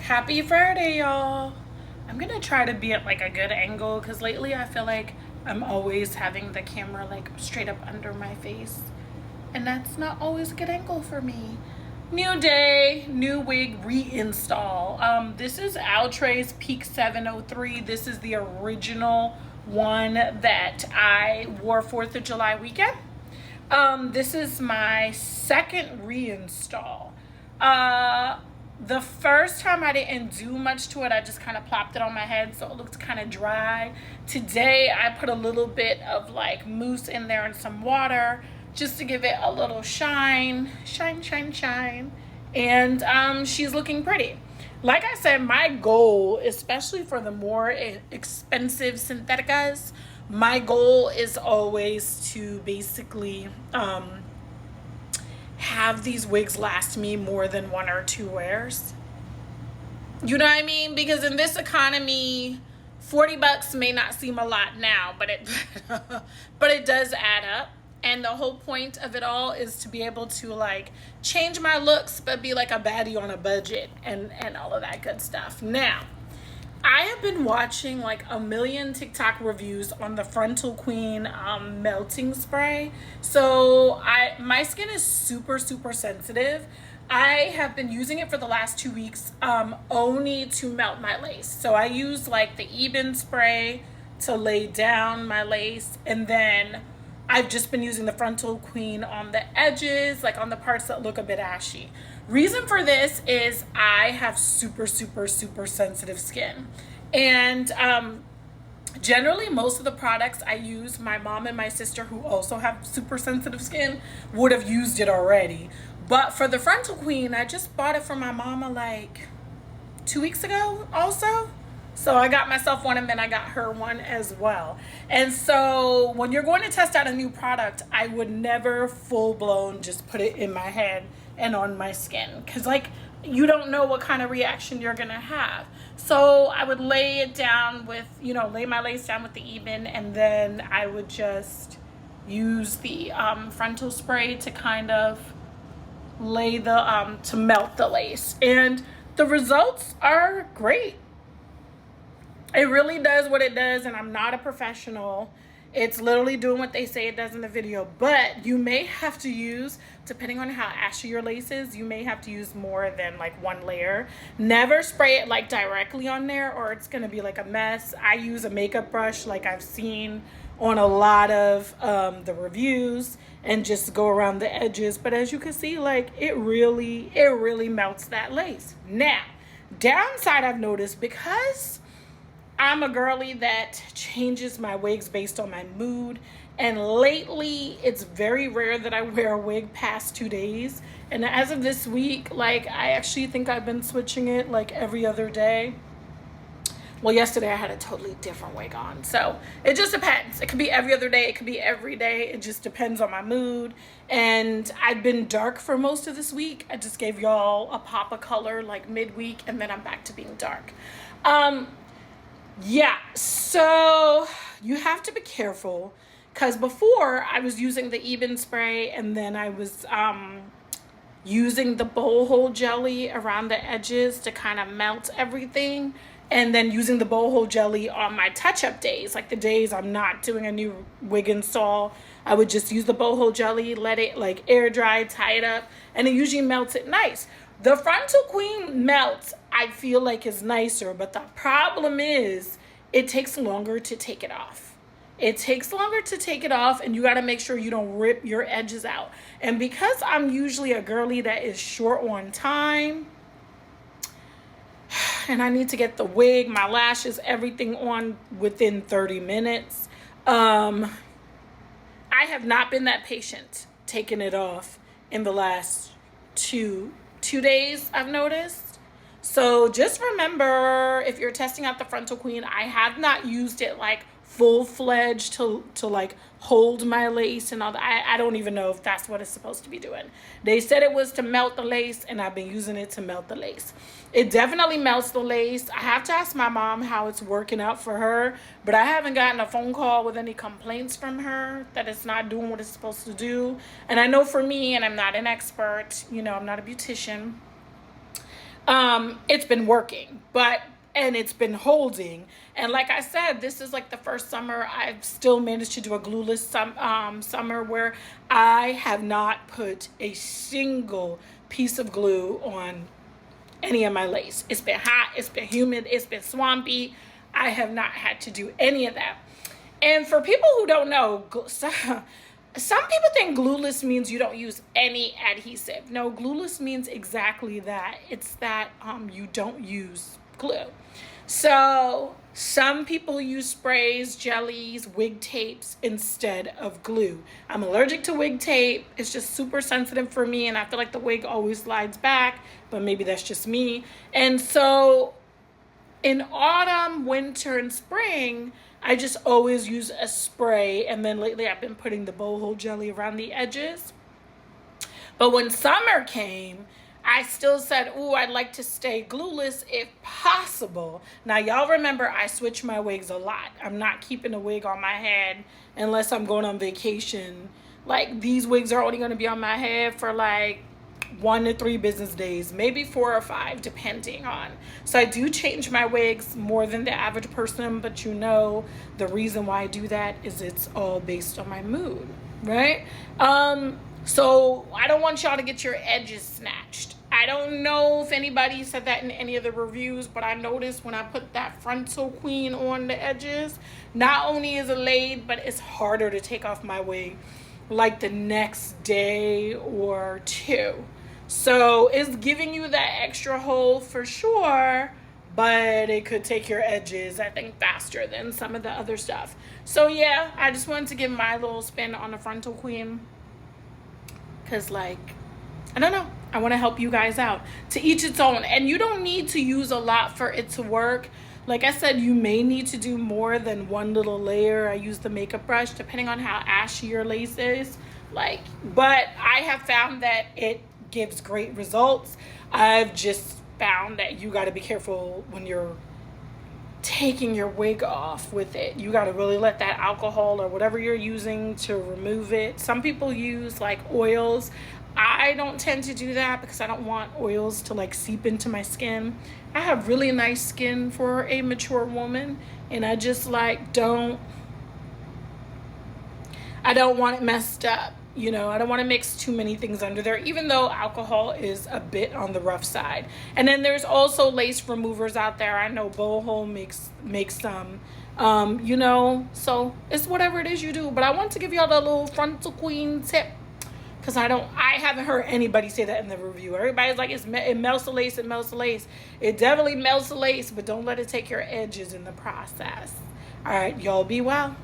Happy Friday, y'all. I'm gonna try to be at like a good angle because lately I feel like I'm always having the camera like straight up under my face, and that's not always a good angle for me. New day, new wig reinstall. This is Outre's Peak 703. This is the original one that I wore 4th of July weekend. This is my second reinstall. The first time I didn't do much to it. I just kind of plopped it on my head so it looked kind of dry. Today I put a little bit of like mousse in there and some water just to give it a little shine. And she's looking pretty. Like I said, my goal, especially for the more expensive syntheticas, my goal is always to basically have these wigs last me more than 1 or 2 wears. You know what I mean? Because in this economy, $40 may not seem a lot now, but it but it does add up. And the whole point of it all is to be able to like change my looks but be like a baddie on a budget and all of that good stuff. Now, I have been watching like a million TikTok reviews on the Frontal Queen melting spray. So my skin is super sensitive. I have been using it for the last 2 weeks only to melt my lace. So I use like the Eben spray to lay down my lace, and then I've just been using the Frontal Queen on the edges, like on the parts that look a bit ashy. Reason for this is I have super sensitive skin. And generally most of the products I use, my mom and my sister, who also have super sensitive skin, would have used it already. But for the Frontal Queen, I just bought it from my mama like 2 weeks ago also. So I got myself one and then I got her one as well. And so when you're going to test out a new product, I would never full blown just put it in my head and on my skin. Because like you don't know what kind of reaction you're going to have. So I would lay it down with, lay my lace down with the Eben, and then I would just use the Frontal spray to kind of lay the, to melt the lace. And the results are great. It really does what it does, and I'm not a professional. It's literally doing what they say it does in the video, but you may have to use, depending on how ashy your lace is, you may have to use more than like 1 layer. Never spray it like directly on there or it's gonna be like a mess. I use a makeup brush like I've seen on a lot of the reviews, and just go around the edges. But as you can see, like it really melts that lace. Now, downside I've noticed, because I'm a girly that changes my wigs based on my mood, and lately it's very rare that I wear a wig past 2 days. And as of this week, like I actually think I've been switching it like every other day. Well, yesterday I had a totally different wig on, so it just depends. It could be every other day, it could be every day. It just depends on my mood. And I've been dark for most of this week. I just gave y'all a pop of color like midweek, and then I'm back to being dark. Yeah, so you have to be careful, because before I was using the Eben spray, and then I was using the bowl hole jelly around the edges to kind of melt everything, and then using the bowl hole jelly on my touch-up days, like the days I'm not doing a new wig install. I would just use the bowl hole jelly, let it like air dry, tie it up, and it usually melts it nice. The Frontal Queen melts, I feel like, is nicer, but the problem is it takes longer to take it off. It takes longer to take it off, and you got to make sure you don't rip your edges out. And because I'm usually a girly that is short on time, and I need to get the wig, my lashes, everything on within 30 minutes, I have not been that patient taking it off in the last two days, I've noticed. So just remember, if you're testing out the Frontal Queen, I have not used it like full-fledged to like hold my lace and all that. I don't even know if that's what it's supposed to be doing. They said it was to melt the lace, and I've been using it to melt the lace. It definitely melts the lace. I have to ask my mom how it's working out for her, but I haven't gotten a phone call with any complaints from her that it's not doing what it's supposed to do. And I know for me, and I'm not an expert, I'm not a beautician, It's been working, and it's been holding. And like I said, this is like the first summer I've still managed to do a glueless summer where I have not put a single piece of glue on any of my lace. It's been hot, it's been humid, it's been swampy. I have not had to do any of that. And for people who don't know, some people think glueless means you don't use any adhesive. No, glueless means exactly that. It's that you don't use glue. So some people use sprays, jellies, wig tapes instead of glue. I'm allergic to wig tape. It's just super sensitive for me, and I feel like the wig always slides back, but maybe that's just me. And so in autumn, winter, and spring, I just always use a spray, and then lately I've been putting the boho jelly around the edges. But when summer came, I still said, ooh, I'd like to stay glueless if possible. Now, y'all remember I switch my wigs a lot. I'm not keeping a wig on my head unless I'm going on vacation. Like, these wigs are only going to be on my head for like 1 to 3 business days, maybe 4 or 5, depending on. So I do change my wigs more than the average person, but you know the reason why I do that is it's all based on my mood, right? So I don't want y'all to get your edges snatched. I don't know if anybody said that in any of the reviews, but I noticed when I put that Frontal Queen on the edges, not only is it laid, but it's harder to take off my wig like the next day or 2. So it's giving you that extra hold for sure, but it could take your edges, I think, faster than some of the other stuff. So yeah, I just wanted to give my little spin on the Frontal Queen. Because, like, I don't know. I want to help you guys out. To each its own. And you don't need to use a lot for it to work. Like I said, you may need to do more than one little layer. I use the makeup brush, depending on how ashy your lace is. Like, but I have found that it gives great results. I've just found that you got to be careful when you're taking your wig off with it. You got to really let that alcohol or whatever you're using to remove it. Some people use like oils. I don't tend to do that because I don't want oils to like seep into my skin. I have really nice skin for a mature woman, and I just like I don't want it messed up. You know, I don't want to mix too many things under there, even though alcohol is a bit on the rough side. And then there's also lace removers out there. I know boho makes some, you know, so it's whatever it is you do. But I want to give y'all the little Frontal Queen tip, because I haven't heard anybody say that in the review. Everybody's like, it melts the lace, it melts the lace. It definitely melts the lace, but don't let it take your edges in the process. All right, y'all be well.